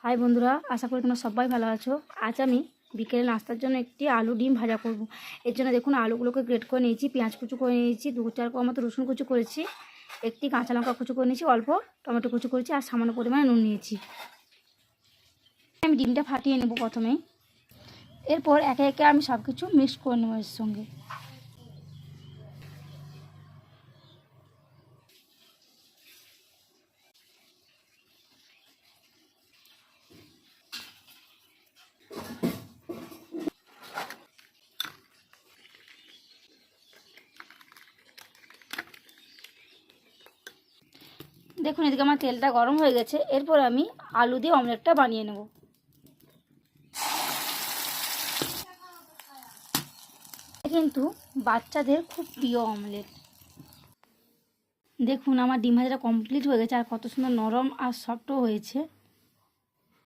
High বন্ধুরা, আশা করি তোমরা সবাই ভালো আছো। আজ আমি বিকেলে নাস্তার জন্য একটি আলু ডিম ভাজা করব। এর জন্য দেখুন আলুগুলোকে গ্রেট করে নিয়েছি, পেঁয়াজ কুচু করে নিয়েছি, 2-4 কোয়া মতো রসুন কুচু করেছি, একটি কাঁচা লঙ্কা কুচু করে নিয়েছি, অল্প টমেটো কুচু করেছি আর সামান্য পরিমাণে নুন নিয়েছি। আমি ডিমটা ফাটিয়ে নেব প্রথমেই। এরপর একে একে আমি সব কিছু মিক্স করে নেব এর সঙ্গে। দেখুন এদিকে আমার তেলটা গরম হয়ে গেছে। এরপর আমি আলু দিয়ে অমলেটটা বানিয়ে নেব। কিন্তু বাচ্চাদের খুব প্রিয় অমলেট। দেখুন আমার ডিম ভাজাটা কমপ্লিট হয়ে গেছে আর কত সুন্দর নরম আর সফটও হয়েছে।